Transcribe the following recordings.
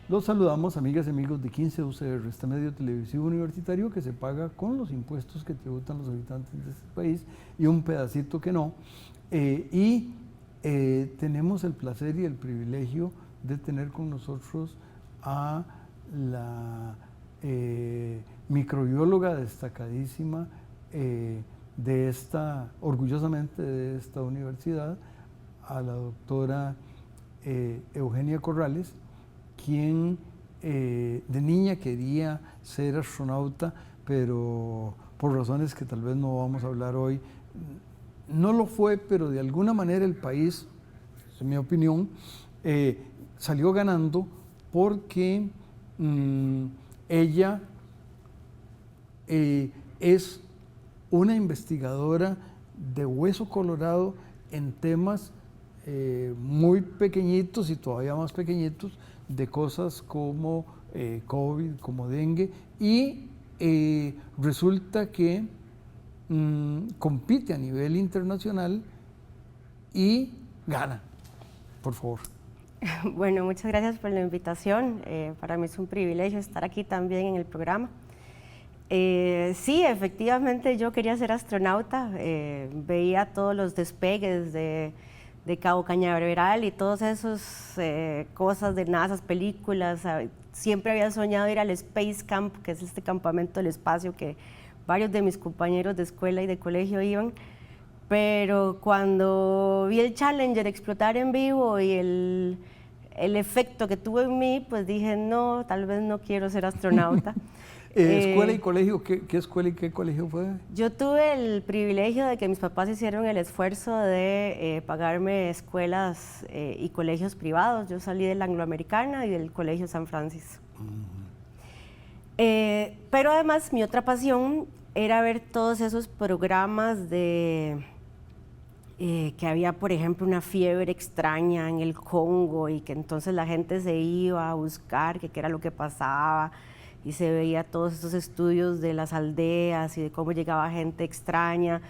Los saludamos, amigas y amigos de 15 UCR, este medio televisivo universitario que se paga con los impuestos que tributan los habitantes de este país y un pedacito que no. Tenemos el placer y el privilegio de tener con nosotros a la microbióloga destacadísima orgullosamente de esta universidad, a la doctora Eugenia Corrales, quien de niña quería ser astronauta, pero por razones que tal vez no vamos a hablar hoy, no lo fue, pero de alguna manera el país, en mi opinión, salió ganando porque ella es una investigadora de hueso colorado en temas muy pequeñitos y todavía más pequeñitos, de cosas como COVID, como dengue, y resulta que compite a nivel internacional y gana. Por favor. Bueno, muchas gracias por la invitación. Para mí es un privilegio estar aquí también en el programa. Sí, efectivamente yo quería ser astronauta, veía todos los despegues de Cabo Cañaveral y todas esas cosas de NASA, películas. Siempre había soñado ir al Space Camp, que es este campamento del espacio que varios de mis compañeros de escuela y de colegio iban, pero cuando vi el Challenger explotar en vivo y el efecto que tuvo en mí, pues dije, no, tal vez no quiero ser astronauta. ¿Escuela y colegio? ¿Qué escuela y qué colegio fue? Yo tuve el privilegio de que mis papás hicieron el esfuerzo de pagarme escuelas y colegios privados. Yo salí de la Angloamericana y del Colegio San Francisco. Pero además mi otra pasión era ver todos esos programas de que había, por ejemplo, una fiebre extraña en el Congo y que entonces la gente se iba a buscar qué era lo que pasaba. Y se veía todos estos estudios de las aldeas y de cómo llegaba gente extraña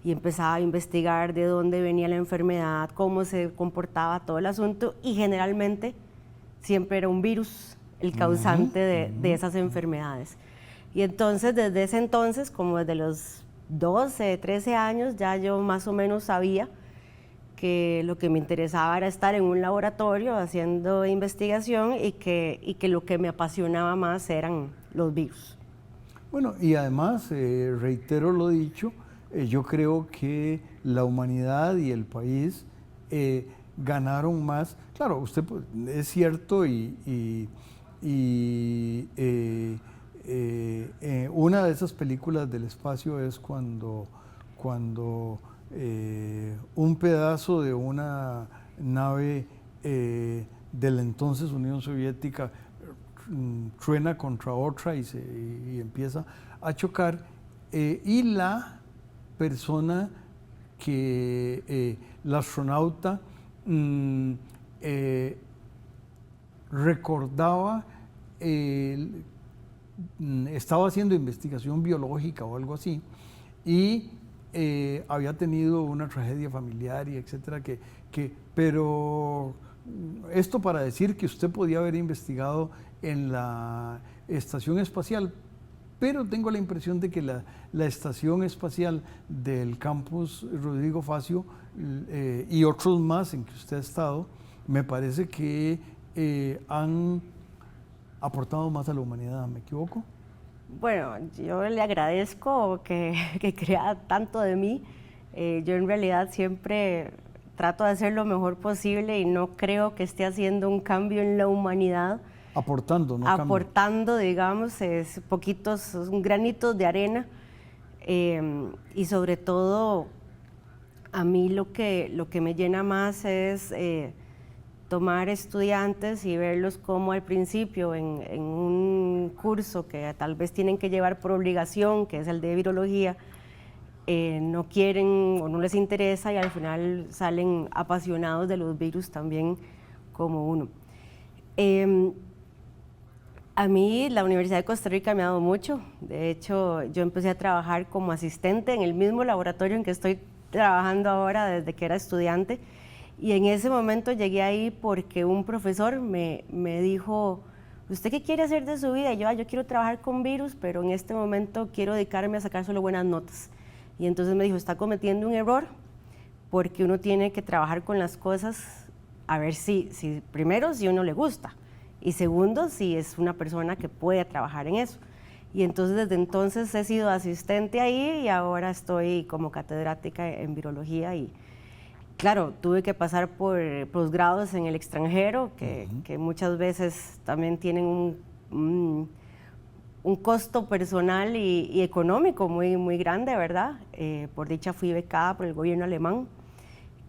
y empezaba a investigar de dónde venía la enfermedad, cómo se comportaba todo el asunto, y generalmente siempre era un virus el causante de esas enfermedades. Y entonces desde ese entonces, como desde los 12, 13 años, ya yo más o menos sabía que lo que me interesaba era estar en un laboratorio haciendo investigación y que lo que me apasionaba más eran los virus. Bueno, y además, reitero lo dicho, yo creo que la humanidad y el país ganaron más. Claro, usted pues, es cierto una de esas películas del espacio es cuando un pedazo de una nave de la entonces Unión Soviética truena contra otra y empieza a chocar, y la persona la astronauta recordaba, estaba haciendo investigación biológica o algo así, y había tenido una tragedia familiar y etcétera, pero esto para decir que usted podía haber investigado en la estación espacial, pero tengo la impresión de que la estación espacial del campus Rodrigo Facio y otros más en que usted ha estado, me parece que han aportado más a la humanidad, ¿me equivoco? Bueno, yo le agradezco que crea tanto de mí. Yo en realidad siempre trato de hacer lo mejor posible y no creo que esté haciendo un cambio en la humanidad. Aportando, no aportando, cambio. Digamos, poquitos, granitos de arena. Y sobre todo, a mí lo que me llena más es tomar estudiantes y verlos como al principio en un curso que tal vez tienen que llevar por obligación, que es el de virología, no quieren o no les interesa y al final salen apasionados de los virus también como uno. A mí la Universidad de Costa Rica me ha dado mucho. De hecho, yo empecé a trabajar como asistente en el mismo laboratorio en que estoy trabajando ahora desde que era estudiante. Y en ese momento llegué ahí porque un profesor me dijo, ¿usted qué quiere hacer de su vida? Y yo quiero trabajar con virus, pero en este momento quiero dedicarme a sacar solo buenas notas. Y entonces me dijo, está cometiendo un error porque uno tiene que trabajar con las cosas a ver si primero, si uno le gusta. Y segundo, si es una persona que puede trabajar en eso. Y entonces desde entonces he sido asistente ahí y ahora estoy como catedrática en virología y claro, tuve que pasar por posgrados en el extranjero que muchas veces también tienen un costo personal y económico muy grande, ¿verdad? Por dicha fui becada por el gobierno alemán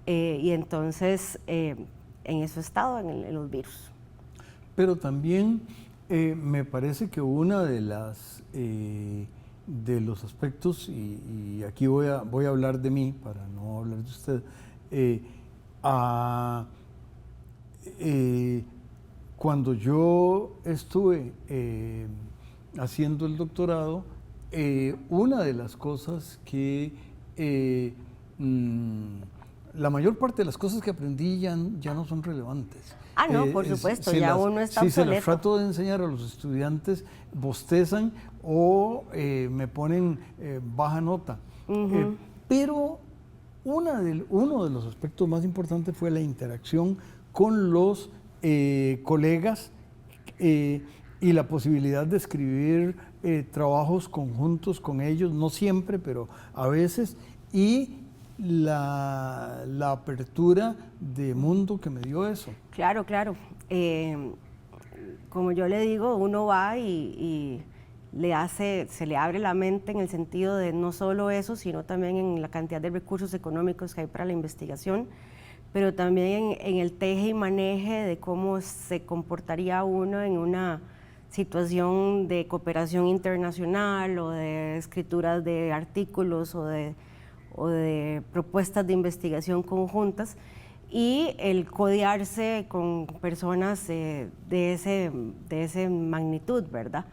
y entonces en eso he estado, en los virus. Pero también me parece que una de los aspectos, y aquí voy a hablar de mí para no hablar de usted, cuando yo estuve haciendo el doctorado, una de las cosas que la mayor parte de las cosas que aprendí ya no son relevantes. No, por supuesto, ya uno está obsoleto. Si se las trato de enseñar a los estudiantes, bostezan o me ponen baja nota. Pero uno de los aspectos más importantes fue la interacción con los colegas y la posibilidad de escribir trabajos conjuntos con ellos, no siempre, pero a veces, y la apertura de mundo que me dio eso. Claro. Como yo le digo, uno va y se le abre la mente en el sentido de no solo eso, sino también en la cantidad de recursos económicos que hay para la investigación, pero también en el teje y maneje de cómo se comportaría uno en una situación de cooperación internacional o de escrituras de artículos o de propuestas de investigación conjuntas y el codearse con personas de ese magnitud, ¿verdad?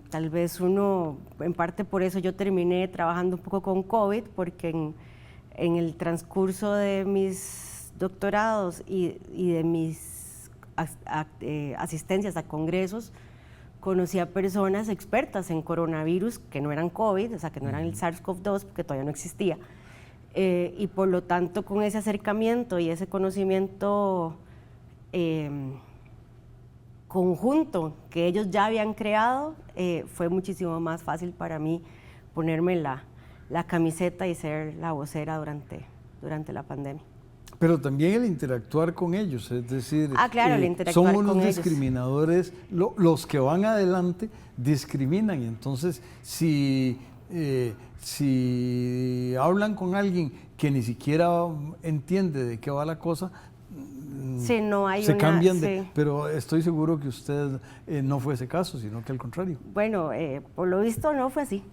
Tal vez uno, en parte por eso yo terminé trabajando un poco con COVID, porque en el transcurso de mis doctorados y de mis asistencias a congresos, conocí a personas expertas en coronavirus que no eran COVID, o sea, que no eran el SARS-CoV-2, porque todavía no existía. Y por lo tanto, con ese acercamiento y ese conocimiento conjunto que ellos ya habían creado, fue muchísimo más fácil para mí ponerme la camiseta y ser la vocera durante la pandemia. Pero también el interactuar con ellos, es decir, claro, el interactuar son unos con discriminadores, los que van adelante discriminan, y entonces si hablan con alguien que ni siquiera entiende de qué va la cosa, se cambian de... Sí. Pero estoy seguro que usted no fue ese caso, sino que al contrario. Bueno, por lo visto no fue así.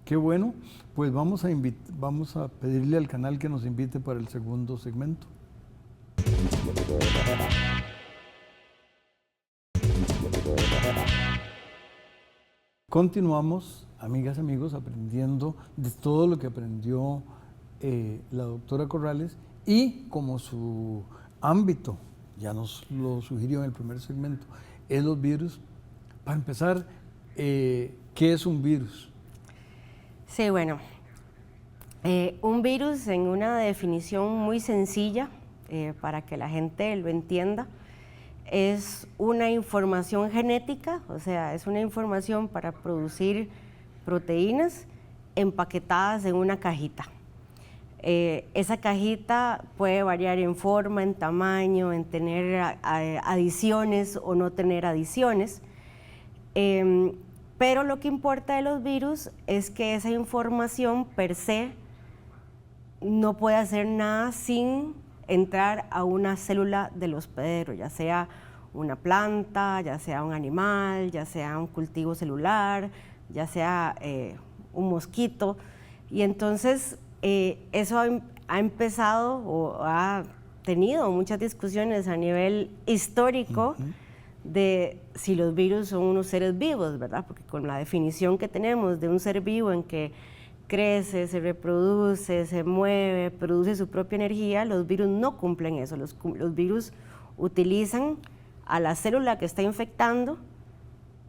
Qué bueno, pues vamos a pedirle al canal que nos invite para el segundo segmento. Continuamos, amigas y amigos, aprendiendo de todo lo que aprendió la doctora Corrales, y como su ámbito, ya nos lo sugirió en el primer segmento, es los virus. Para empezar, ¿qué es un virus? Sí, bueno, un virus, en una definición muy sencilla, para que la gente lo entienda, es una información genética, o sea, es una información para producir proteínas empaquetadas en una cajita. Esa cajita puede variar en forma, en tamaño, en tener adiciones o no tener adiciones. Pero lo que importa de los virus es que esa información per se no puede hacer nada sin entrar a una célula del hospedero, ya sea una planta, ya sea un animal, ya sea un cultivo celular, ya sea un mosquito. Y entonces eso ha empezado o ha tenido muchas discusiones a nivel histórico de si los virus son unos seres vivos, ¿verdad? Porque con la definición que tenemos de un ser vivo en que crece, se reproduce, se mueve, produce su propia energía, los virus no cumplen eso. Los virus utilizan a la célula que está infectando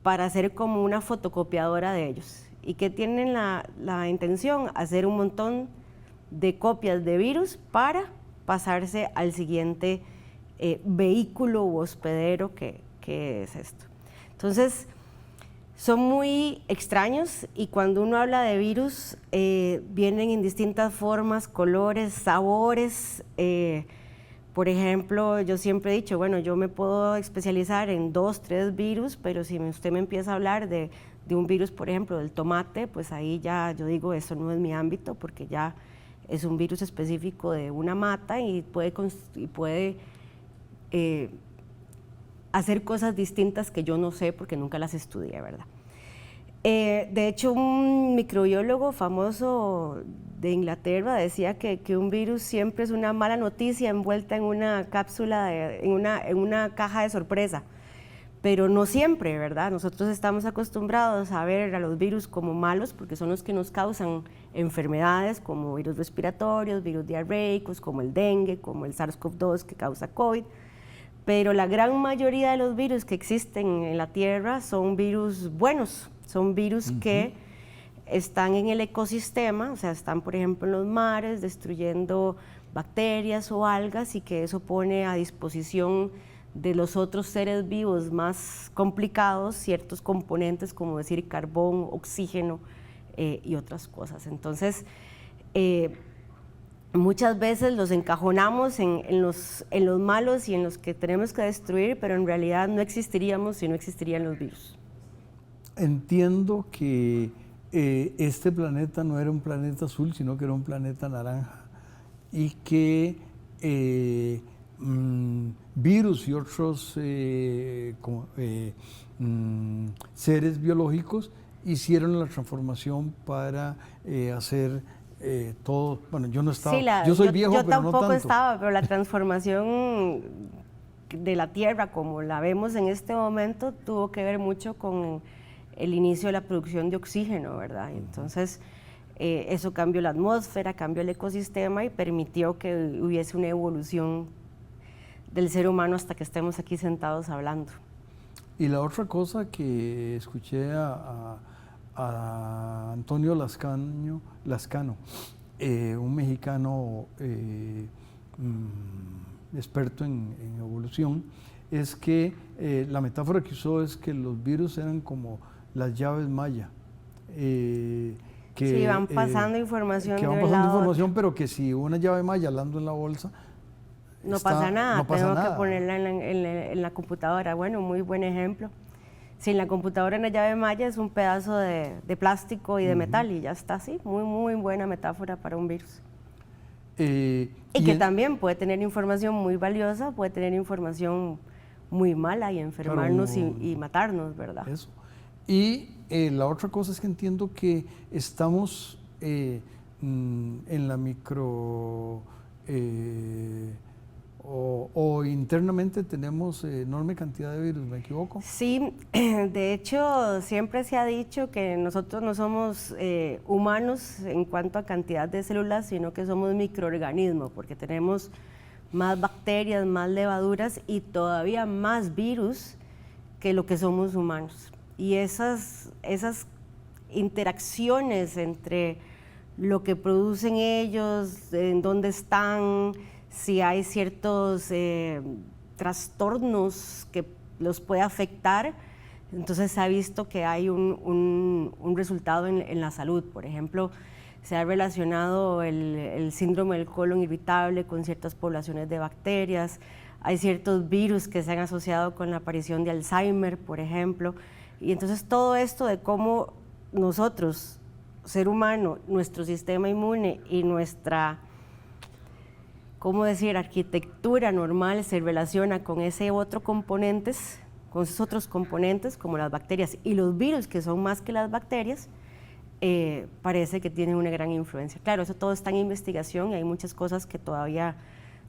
para hacer como una fotocopiadora de ellos. ¿Y que tienen la intención? Hacer un montón de copias de virus para pasarse al siguiente vehículo u hospedero que es esto. Entonces, son muy extraños y cuando uno habla de virus, vienen en distintas formas, colores, sabores. Por ejemplo, yo siempre he dicho, bueno, yo me puedo especializar en 2, 3 virus, pero si usted me empieza a hablar de un virus, por ejemplo, del tomate, pues ahí ya yo digo, eso no es mi ámbito, porque ya es un virus específico de una mata y puede hacer cosas distintas que yo no sé porque nunca las estudié, ¿verdad? De hecho, un microbiólogo famoso de Inglaterra decía que un virus siempre es una mala noticia envuelta en una cápsula, en una caja de sorpresa, pero no siempre, ¿verdad? Nosotros estamos acostumbrados a ver a los virus como malos porque son los que nos causan enfermedades como virus respiratorios, virus diarreicos, como el dengue, como el SARS-CoV-2 que causa COVID, pero la gran mayoría de los virus que existen en la Tierra son virus buenos, son virus que están en el ecosistema, o sea, están por ejemplo en los mares destruyendo bacterias o algas y que eso pone a disposición de los otros seres vivos más complicados ciertos componentes como decir carbón, oxígeno y otras cosas. Entonces, muchas veces los encajonamos en los malos y en los que tenemos que destruir, pero en realidad no existiríamos si no existirían los virus. Entiendo que este planeta no era un planeta azul, sino que era un planeta naranja y que virus y otros seres biológicos hicieron la transformación para hacer todo. Bueno, yo no estaba, Sí, yo soy viejo, pero no tanto. Yo tampoco estaba, pero la transformación de la Tierra como la vemos en este momento tuvo que ver mucho con el inicio de la producción de oxígeno, ¿verdad? Entonces, eso cambió la atmósfera, cambió el ecosistema y permitió que hubiese una evolución del ser humano hasta que estemos aquí sentados hablando. Y la otra cosa que escuché a Antonio Lascano, un mexicano experto en evolución, es que la metáfora que usó es que los virus eran como las llaves Maya. Que sí, van pasando información. Que van pasando información, pero que si una llave Maya ando en la bolsa, no pasa nada, no pasa tengo nada. Que ponerla en la computadora. Bueno, muy buen ejemplo. Si en la computadora en la llave Maya es un pedazo de plástico y de metal y ya está así, muy buena metáfora para un virus. Y que también puede tener información muy valiosa, puede tener información muy mala y enfermarnos, claro, y matarnos, ¿verdad? Eso. Y la otra cosa es que entiendo que estamos en la micro o internamente tenemos enorme cantidad de virus, ¿me equivoco? Sí, de hecho siempre se ha dicho que nosotros no somos humanos en cuanto a cantidad de células, sino que somos microorganismos, porque tenemos más bacterias, más levaduras y todavía más virus que lo que somos humanos. Y esas interacciones entre lo que producen ellos, en dónde están, si hay ciertos trastornos que los puede afectar, entonces se ha visto que hay un resultado en la salud. Por ejemplo, se ha relacionado el síndrome del colon irritable con ciertas poblaciones de bacterias, hay ciertos virus que se han asociado con la aparición de Alzheimer, por ejemplo, y entonces todo esto de cómo nosotros, ser humano, nuestro sistema inmune y nuestra, ¿cómo decir?, arquitectura normal se relaciona con ese otro componentes, con esos otros componentes como las bacterias y los virus que son más que las bacterias, parece que tiene una gran influencia. Claro, eso todo está en investigación y hay muchas cosas que todavía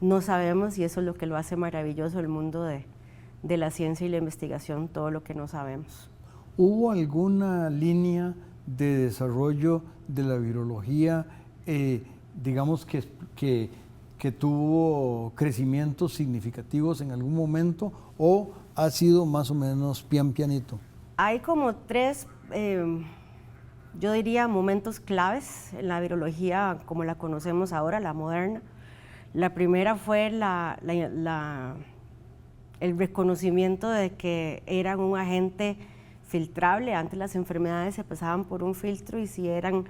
no sabemos y eso es lo que lo hace maravilloso el mundo de la ciencia y la investigación, todo lo que no sabemos. ¿Hubo alguna línea de desarrollo de la virología, digamos que tuvo crecimientos significativos en algún momento o ha sido más o menos pianito? Hay como tres, yo diría, momentos claves en la virología como la conocemos ahora, la moderna. La primera fue el reconocimiento de que eran un agente filtrable. Antes las enfermedades se pasaban por un filtro y si eran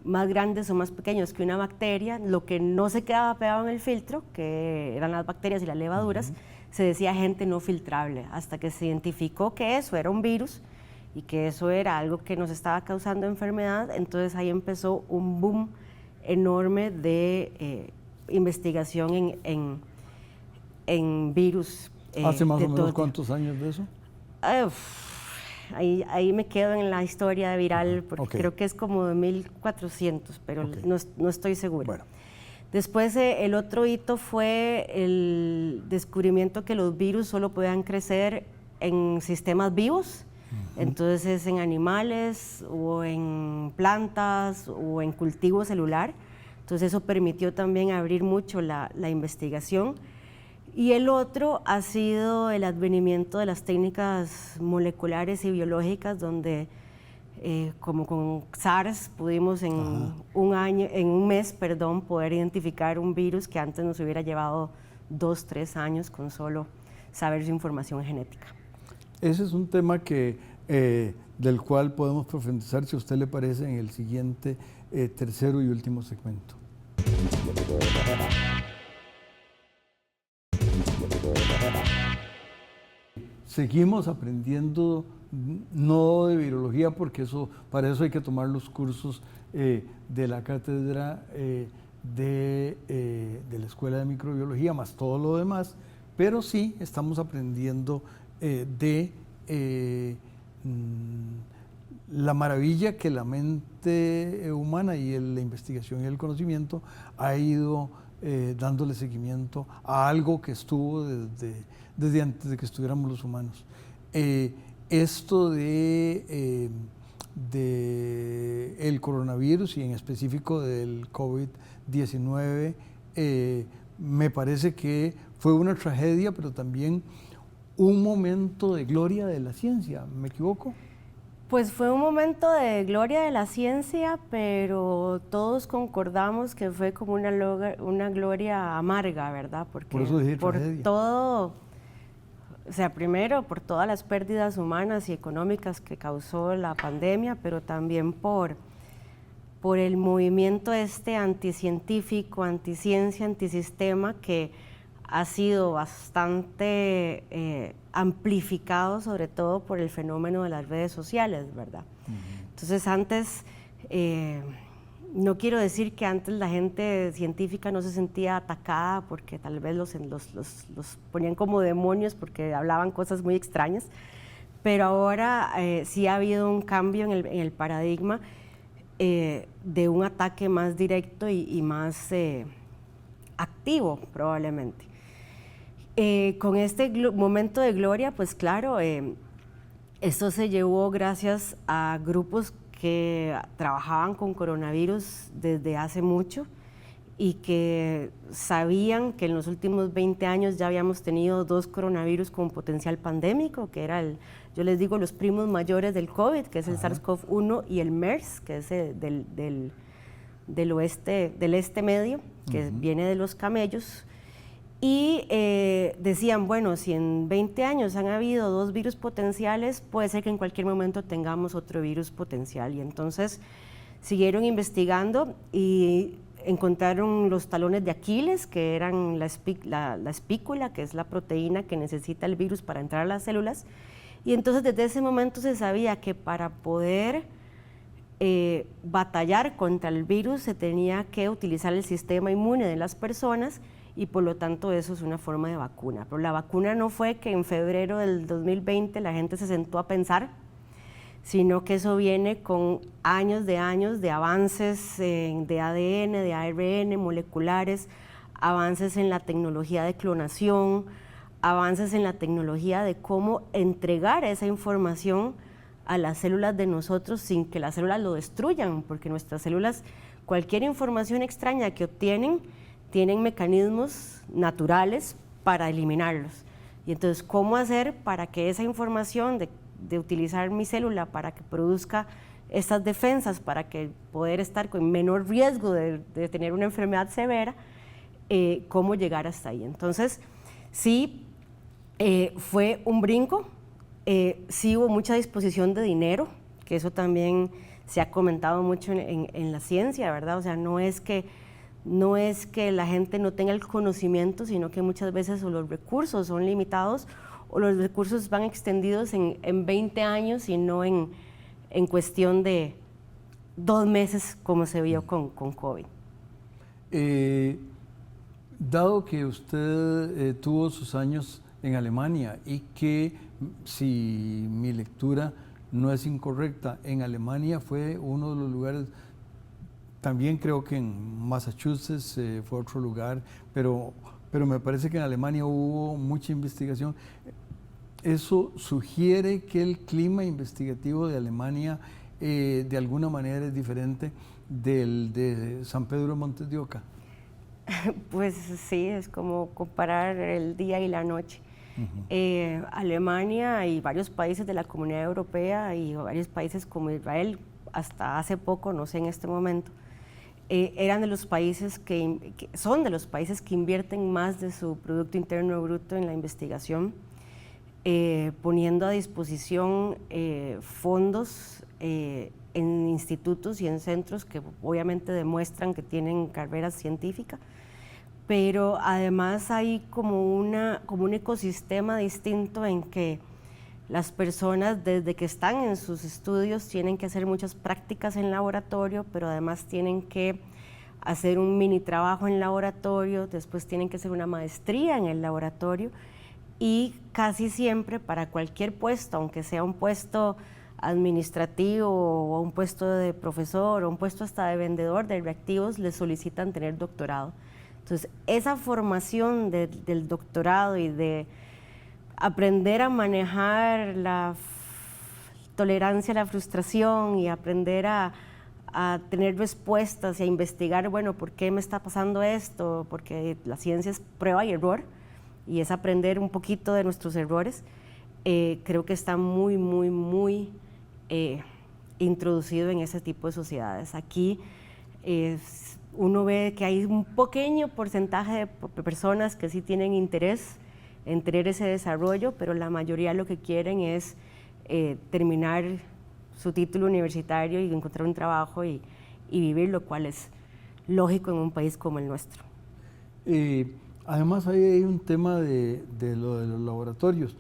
más grandes o más pequeños que una bacteria, lo que no se quedaba pegado en el filtro, que eran las bacterias y las levaduras, se decía agente no filtrable, hasta que se identificó que eso era un virus y que eso era algo que nos estaba causando enfermedad. Entonces ahí empezó un boom enorme de investigación en virus. ¿Hace más o menos cuántos años de eso? Ahí me quedo en la historia viral porque creo que es como de 1400, pero no estoy segura. Bueno. Después el otro hito fue el descubrimiento que los virus solo podían crecer en sistemas vivos, entonces en animales o en plantas o en cultivo celular. Entonces eso permitió también abrir mucho la investigación. Y el otro ha sido el advenimiento de las técnicas moleculares y biológicas, donde como con SARS pudimos en un mes, poder identificar un virus que antes nos hubiera llevado 2, 3 años con solo saber su información genética. Ese es un tema del cual podemos profundizar, si a usted le parece, en el siguiente tercero y último segmento. Seguimos aprendiendo, no de virología, porque para eso hay que tomar los cursos de la cátedra de la Escuela de Microbiología, más todo lo demás, pero sí estamos aprendiendo de la maravilla que la mente humana y la investigación y el conocimiento ha ido dándole seguimiento a algo que estuvo desde antes de que estuviéramos los humanos. Esto de el coronavirus y en específico del COVID-19 me parece que fue una tragedia, pero también un momento de gloria de la ciencia. ¿Me equivoco? Pues fue un momento de gloria de la ciencia, pero todos concordamos que fue como una gloria amarga, ¿verdad? Porque por eso dije tragedia. Todo, o sea, primero por todas las pérdidas humanas y económicas que causó la pandemia, pero también por el movimiento anticientífico, anticiencia, antisistema, que ha sido bastante amplificado, sobre todo por el fenómeno de las redes sociales, ¿verdad? Entonces antes, no quiero decir que antes la gente científica no se sentía atacada porque tal vez los ponían como demonios porque hablaban cosas muy extrañas, pero ahora sí ha habido un cambio en el paradigma de un ataque más directo y más activo probablemente. Con este momento de gloria, pues claro, esto se llevó gracias a grupos que trabajaban con coronavirus desde hace mucho y que sabían que en los últimos 20 años ya habíamos tenido 2 coronavirus con potencial pandémico, que era yo les digo, los primos mayores del COVID, que es el SARS-CoV-1 y el MERS, que es del este medio, que viene de los camellos. Y decían, bueno, si en 20 años han habido 2 virus potenciales, puede ser que en cualquier momento tengamos otro virus potencial. Y entonces siguieron investigando y encontraron los talones de Aquiles, que eran la espícula, que es la proteína que necesita el virus para entrar a las células. Y entonces desde ese momento se sabía que para poder batallar contra el virus se tenía que utilizar el sistema inmune de las personas, y por lo tanto eso es una forma de vacuna. Pero la vacuna no fue que en febrero del 2020 la gente se sentó a pensar, sino que eso viene con años de avances de ADN, de ARN, moleculares, avances en la tecnología de clonación, avances en la tecnología de cómo entregar esa información a las células de nosotros sin que las células lo destruyan, porque nuestras células, cualquier información extraña que obtienen, tienen mecanismos naturales para eliminarlos. Y entonces, ¿cómo hacer para que esa información de utilizar mi célula para que produzca estas defensas, para que poder estar con menor riesgo de tener una enfermedad severa, cómo llegar hasta ahí? Entonces, sí, fue un brinco, sí hubo mucha disposición de dinero, que eso también se ha comentado mucho en la ciencia, ¿verdad? O sea, no es que la gente no tenga el conocimiento, sino que muchas veces o los recursos son limitados o los recursos van extendidos en 20 años y no en cuestión de 2 meses como se vio con COVID. Dado que usted tuvo sus años en Alemania y que, si mi lectura no es incorrecta, en Alemania fue uno de los lugares. También creo que en Massachusetts fue otro lugar, pero me parece que en Alemania hubo mucha investigación. ¿Eso sugiere que el clima investigativo de Alemania de alguna manera es diferente del de San Pedro de Montes de Oca? Pues sí, es como comparar el día y la noche. Alemania y varios países de la Comunidad Europea y varios países como Israel, hasta hace poco, no sé en este momento, eran de los países son de los países que invierten más de su Producto Interno Bruto en la investigación, poniendo a disposición fondos en institutos y en centros que obviamente demuestran que tienen carreras científicas, pero además hay como un ecosistema distinto en que las personas desde que están en sus estudios tienen que hacer muchas prácticas en laboratorio, pero además tienen que hacer un mini trabajo en laboratorio, después tienen que hacer una maestría en el laboratorio y casi siempre para cualquier puesto, aunque sea un puesto administrativo o un puesto de profesor o un puesto hasta de vendedor de reactivos, les solicitan tener doctorado. Entonces, esa formación del doctorado y de aprender a manejar la tolerancia a la frustración y aprender a tener respuestas y a investigar, bueno, ¿por qué me está pasando esto? Porque la ciencia es prueba y error y es aprender un poquito de nuestros errores. Creo que está muy, muy, muy introducido en ese tipo de sociedades. Aquí uno ve que hay un pequeño porcentaje de personas que sí tienen interés en tener ese desarrollo, pero la mayoría lo que quieren es terminar su título universitario y encontrar un trabajo y vivir, lo cual es lógico en un país como el nuestro. Además, ahí hay un tema de lo de los laboratorios.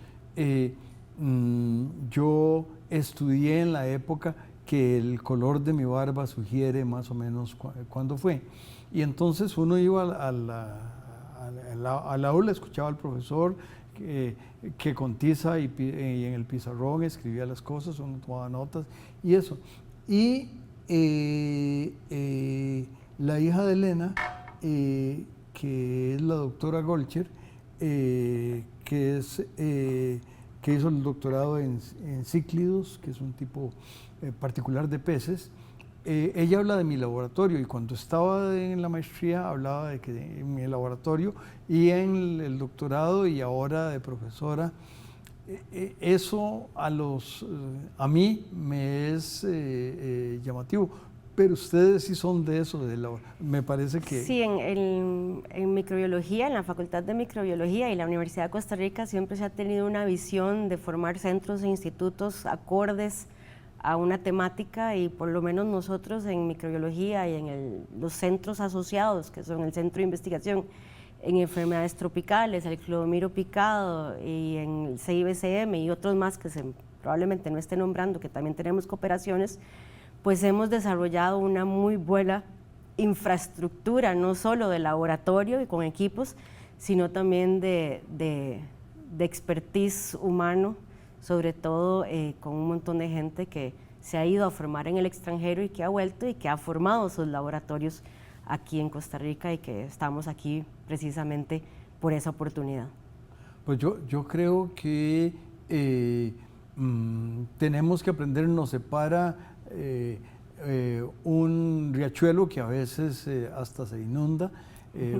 Yo estudié en la época que el color de mi barba sugiere más o menos cuándo fue. Y entonces uno iba al aula, escuchaba al profesor que con tiza y en el pizarrón escribía las cosas, uno tomaba notas y eso. Y la hija de Elena, que es la doctora Golcher, que hizo el doctorado en cíclidos, que es un tipo particular de peces, ella habla de mi laboratorio y cuando estaba en la maestría hablaba de que en mi laboratorio y en el doctorado y ahora de profesora. Eso a mí me es llamativo, pero ustedes sí son de eso, me parece que... Sí, en microbiología, en la Facultad de Microbiología y la Universidad de Costa Rica siempre se ha tenido una visión de formar centros e institutos acordes a una temática y por lo menos nosotros en microbiología y en los centros asociados, que son el Centro de Investigación en Enfermedades Tropicales, el Clodomiro Picado y en el CIBCM y otros más que probablemente no esté nombrando, que también tenemos cooperaciones, pues hemos desarrollado una muy buena infraestructura, no solo de laboratorio y con equipos, sino también de expertise humano sobre todo con un montón de gente que se ha ido a formar en el extranjero y que ha vuelto y que ha formado sus laboratorios aquí en Costa Rica y que estamos aquí precisamente por esa oportunidad. Pues yo creo que tenemos que aprender, nos separa un riachuelo que a veces hasta se inunda.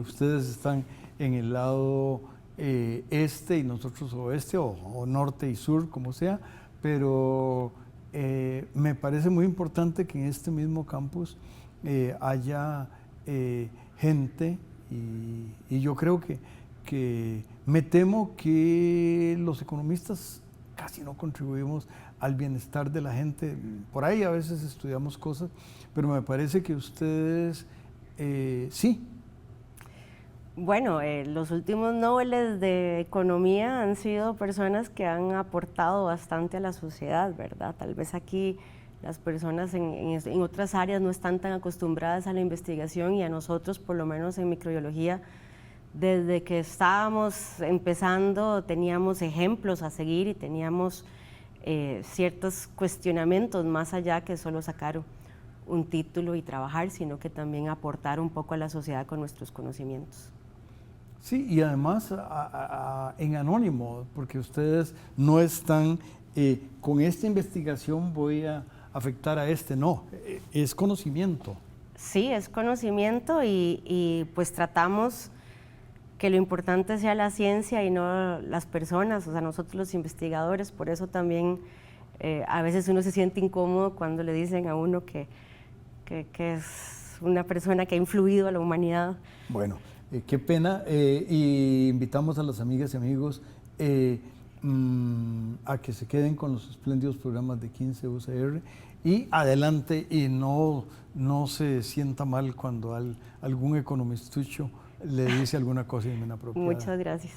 Ustedes están en el lado este y nosotros oeste o norte y sur, como sea, pero me parece muy importante que en este mismo campus haya gente y yo creo que me temo que los economistas casi no contribuimos al bienestar de la gente. Por ahí a veces estudiamos cosas, pero me parece que ustedes sí. Bueno, los últimos Nobeles de Economía han sido personas que han aportado bastante a la sociedad, ¿verdad? Tal vez aquí las personas en otras áreas no están tan acostumbradas a la investigación y a nosotros, por lo menos en microbiología, desde que estábamos empezando teníamos ejemplos a seguir y teníamos ciertos cuestionamientos más allá que solo sacar un título y trabajar, sino que también aportar un poco a la sociedad con nuestros conocimientos. Sí, y además en anónimo, porque ustedes no están, con esta investigación voy a afectar a este, no, es conocimiento. Sí, es conocimiento y pues tratamos que lo importante sea la ciencia y no las personas, o sea, nosotros los investigadores, por eso también a veces uno se siente incómodo cuando le dicen a uno que es una persona que ha influido a la humanidad. Bueno, qué pena, y invitamos a las amigas y amigos a que se queden con los espléndidos programas de 15 UCR y adelante, y no se sienta mal cuando algún economistucho le dice alguna cosa inapropiada. Muchas gracias.